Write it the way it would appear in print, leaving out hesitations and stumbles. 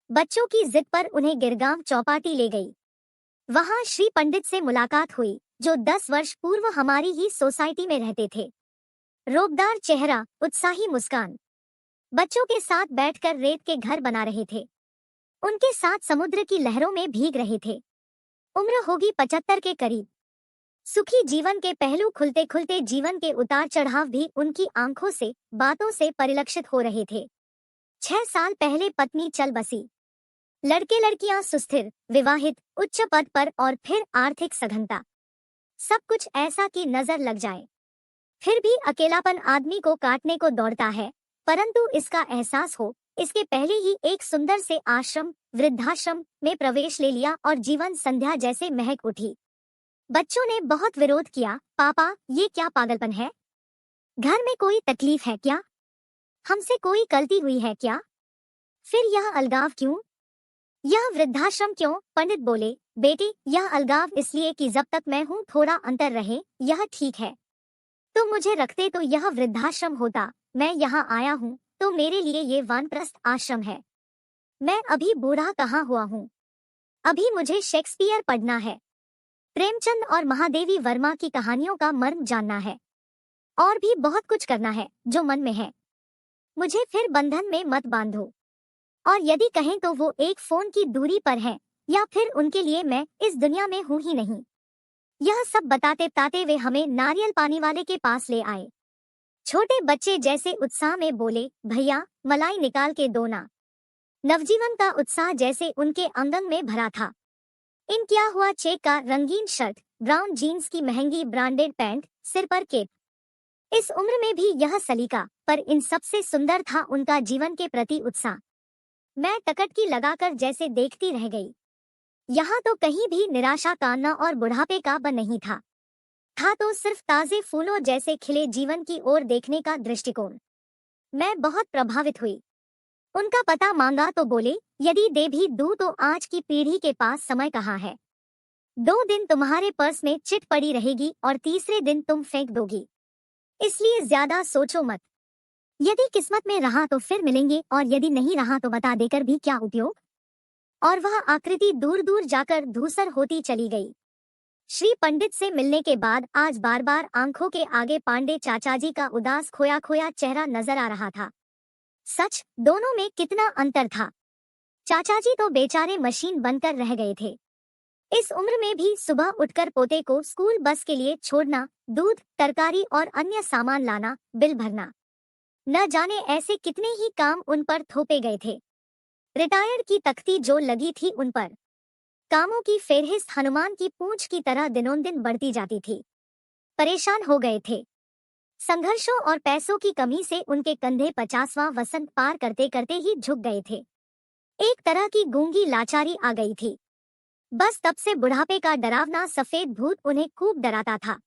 बच्चों की जिद पर उन्हें गिरगांव चौपाटी ले गई। वहां श्री पंडित से मुलाकात हुई, जो 10 वर्ष पूर्व हमारी ही सोसाइटी में रहते थे। रोबदार चेहरा, उत्साही मुस्कान। बच्चों के साथ बैठकर रेत के घर बना रहे थे। उनके साथ समुद्र की लहरों में भीग रहे थे। उम्र होगी 75 के करीब। सुखी जीवन के पहलू खुलते खुलते जीवन के उतार चढ़ाव भी उनकी आंखों से, बातों से परिलक्षित हो रहे थे। 6 साल पहले पत्नी चल बसी। लड़के लड़कियां सुस्थिर, विवाहित, उच्च पद पर और फिर आर्थिक सघनता। सब कुछ ऐसा कि नजर लग जाए। फिर भी अकेलापन आदमी को काटने को दौड़ता है, परंतु इसका एहसास हो, इसके पहले ही एक सुंदर से आश्रम, वृद्धाश्रम में प्रवेश ले लिया और जीवन संध्या जैसे महक उठी। बच्चों ने बहुत विरोध किया, पापा ये क्या पागलपन है? घर में कोई तकलीफ है क्या? हमसे कोई गलती हुई है क्या? फिर यह अलगाव क्यों? यह वृद्धाश्रम क्यों? पंडित बोले, बेटे यह अलगाव इसलिए कि जब तक मैं हूँ थोड़ा अंतर रहे, यह ठीक है। तुम मुझे रखते तो यह वृद्धाश्रम होता, मैं यहाँ आया हूँ तो मेरे लिए ये वानप्रस्थ आश्रम है। मैं अभी बूढ़ा कहाँ हुआ हूँ। अभी मुझे शेक्सपियर पढ़ना है, प्रेमचंद और महादेवी वर्मा की कहानियों का मर्म जानना है, और भी बहुत कुछ करना है जो मन में है। मुझे फिर बंधन में मत बांधो, और यदि कहें तो वो एक फोन की दूरी पर है, या फिर उनके लिए मैं इस दुनिया में हूं ही नहीं। यह सब बताते बताते वे हमें नारियल पानी वाले के पास ले आए। छोटे बच्चे जैसे उत्साह में बोले, भैया मलाई निकाल के दो ना। नवजीवन का उत्साह जैसे उनके अंगन में भरा था। इन क्या हुआ चेक का रंगीन शर्ट, ब्राउन जीन्स की महंगी ब्रांडेड पैंट, सिर पर केप। इस उम्र में भी यह सलीका, पर इन सबसे सुंदर था उनका जीवन के प्रति उत्साह। मैं टकटकी लगाकर जैसे देखती रह गई। यहाँ तो कहीं भी निराशा का न और बुढ़ापे का ब नहीं था तो सिर्फ ताजे फूलों जैसे खिले जीवन की ओर देखने का दृष्टिकोण। मैं बहुत प्रभावित हुई। उनका पता मांगा तो बोले, यदि दे भी दूं तो आज की पीढ़ी के पास समय कहाँ है। 2 दिन तुम्हारे पर्स में चिट पड़ी रहेगी और तीसरे दिन तुम फेंक दोगी। इसलिए ज्यादा सोचो मत। यदि किस्मत में रहा तो फिर मिलेंगे, और यदि नहीं रहा तो बता देकर भी क्या उपयोग। और वह आकृति दूर दूर जाकर धूसर होती चली गई। श्री पंडित से मिलने के बाद आज बार बार आंखों के आगे पांडे चाचाजी का उदास खोया खोया चेहरा नजर आ रहा था। सच, दोनों में कितना अंतर था। चाचाजी तो बेचारे मशीन बनकर रह गए थे। इस उम्र में भी सुबह उठकर पोते को स्कूल बस के लिए छोड़ना, दूध, तरकारी और अन्य सामान लाना, बिल भरना, न जाने ऐसे कितने ही काम उन पर थोपे गए थे। रिटायर्ड की तख्ती जो लगी थी उन पर कामों की फेहरिस्त हनुमान की पूंछ की तरह दिनोंदिन बढ़ती जाती थी। परेशान हो गए थे। संघर्षों और पैसों की कमी से उनके कंधे 50वां वसंत पार करते करते ही झुक गए थे। एक तरह की गूंगी लाचारी आ गई थी। बस तब से बुढ़ापे का डरावना सफेद भूत उन्हें खूब डराता था।